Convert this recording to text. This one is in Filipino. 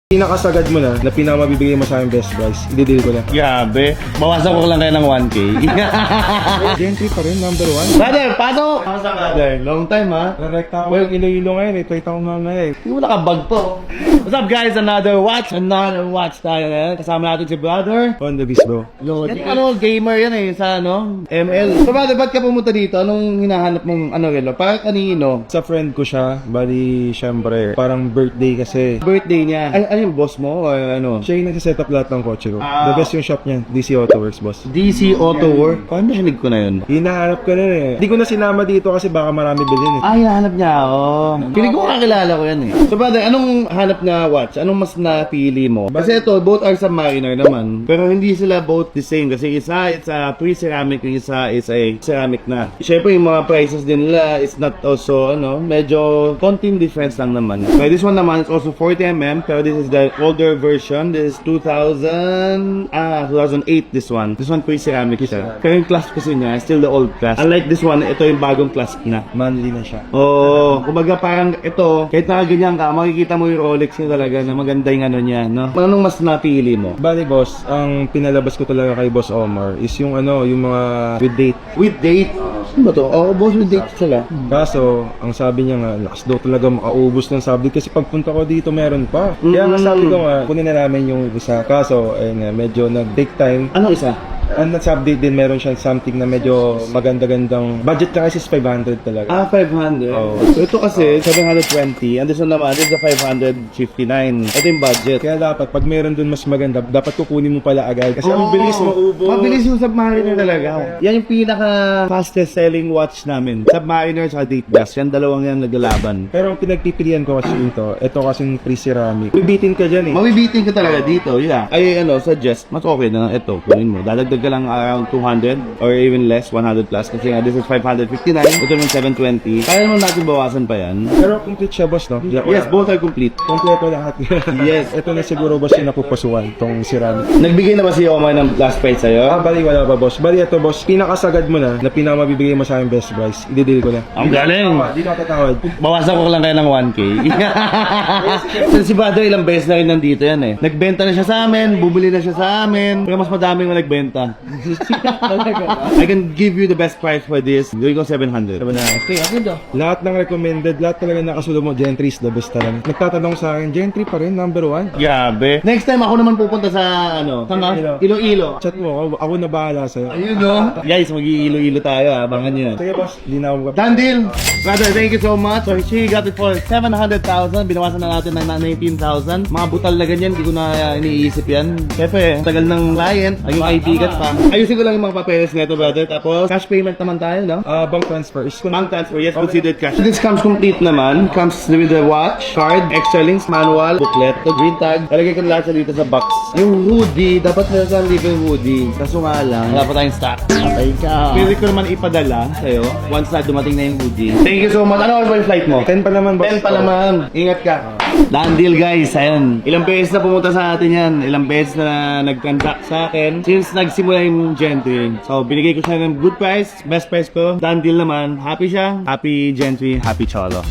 Pinakasagad mo na pinamabibigay mo sa akin best price, i-deal ko na. Grabe. Bawasan ko lang kayo ng 1K. Gentry pa rin, number 1. Brother, paano? Kamusta brother? Long time ha? Narekta ako yung Iloilo ngayon eh, try ako nga ngayon eh. Hindi mo nakabag to. What's up guys? Another watch tayo ngayon. Kasama natin si brother. On the beast bro. Yan, gamer yan eh, sa ML. So brother, ba't ka pumunta dito? Anong hinahanap mong relo? Parang kanino? Sa friend ko siya, bali syempre, parang birthday kasi. Birthday niya. Ano yung boss mo? O ano? Siya yung nagsiset up lahat ng kotse ko. The best yung shop niya, DC Auto Works boss. DC Auto Work? Paano narinig ko na yun? Hinahanap ko na eh. Hindi ko na sinama dito kasi baka marami bilhin eh. Hinahanap niya ako. Piling ko kakilala ko yan eh. So brother, anong hanap na watch? Anong mas napili mo? Kasi ito, both are Submariner naman. Pero hindi sila both the same. Kasi isa, it's a pre-ceramic. Yung isa is a ceramic na. Siyempre, yung mga prices din nila is not also, medyo konting difference lang naman. So this one naman is also 40mm. Pero this is the older version. This is 2008 this one. This one pre-ceramic siya. Pero yung clasp kasi niya, still the old clasp. Unlike this one, ito yung bagong clasp na. Manly na siya. Oo, kumbaga parang ito, kahit nakaganyan ka, makikita mo yung Rolex niya talaga na maganda yung niya, no? Anong mas napili mo? Bali boss, ang pinalabas ko talaga kay Boss Omar is yung yung mga with date. With date? Ano ba to? Oo, boss, with date sila. Kaso, ang sabi niya nga, lakas daw talaga makaubos ng subdate kasi pagpunta ko dito meron pa. Kaya nga sabi ko nga, kunin na namin yung isa. Kaso, medyo nag-take time. Anong isa? And sa-update din, meron siyang something na medyo maganda-gandang budget niya kasi is 500 talaga. 500. Oo. So ito kasi 720, and this one naman is the 559. Ito yung budget. Kaya dapat, pag meron dun mas maganda, dapat kukunin mo pala agad. Kasi ang bilis maubos. Mabilis yung Submariner talaga. Yan yung pinaka fastest selling watch namin. Submariner sa Datejust. Yan dalawang yan naglalaban. Pero ang pinagpipilian ko kasi ito kasing pre-ceramic. Bibitin ka dyan eh. Mabibitin ka talaga dito, yeah. Ay, suggest, mas okay na ito. Kunin mo. Dadagdag ka lang around 200 or even less, 100 plus. Kasi nga, this is 559. Ito naman 720. Kaya naman natin bawasan pa yan. Pero complete siya boss, no? Yes, both are complete. Kompleto lahat. Yes. Ito na siguro boss yung napupasuan, tong ceramic. Nagbigay na ba si Omar ng last price sa'yo? Bali wala pa boss. Bali ito boss, pinakasagad mo na pinamabibigay mo sa akin best price, i-deal ko na. Ang galing! Di na tatawad. Bawasan ko lang kayo ng 1K. Si brother, ilang beses na rin nandito yan eh. Nagbenta na siya sa amin, bumili na siya sa amin. Pero mas madaming nagbenta. I can give you the best price for this. Gawin ko 700. Okay, okay daw. Lahat ng recommended, lahat talaga nakasulong mo, Gentry is the best talaga. Nagtatanong sa akin, Gentry pa rin, number 1. Grabe. Next time ako naman pupunta sa Iloilo. Chat mo, ako na bahala sa'yo. Ayun no. Guys, mag-i-Iloilo tayo, abangan nyo. Sige boss, di na ako. Done deal. Brother, thank you so much. So she got it for 700,000. Binawasan na natin ng 19,000. Mga butal na ganyan, hindi ko na iniisip yan. Siyempre, tagal ng client, ay yung kaibigan pa. Ayusin ko lang yung mga papeles nito, brother. Tapos, cash payment naman tayo, no? Bank transfer. Bank transfer, yes, considered cash. This comes complete naman. Comes with the watch, card, extra links, manual, booklet, the green tag. Talagay ko lahat siya dito sa box. Yung hoodie, dapat meron siyang libre hoodie. Kaso nga lang, wala pa tayong stock. Patay ka. Pwede ko naman ipadala sa'yo once na dumating na yung hoodie. Thank you so much. Ano ba yung flight mo? 10 pa naman boss. 10 pa naman. Ingat ka. Done deal guys. Ayun. Ilang beses na pumunta sa atin yan. Ilang beses na nag-contact sa akin. Since nagsimula yung Gentry. So, binigay ko siya ng good price. Best price ko. Done deal naman. Happy siya. Happy Gentry. Happy Cholo.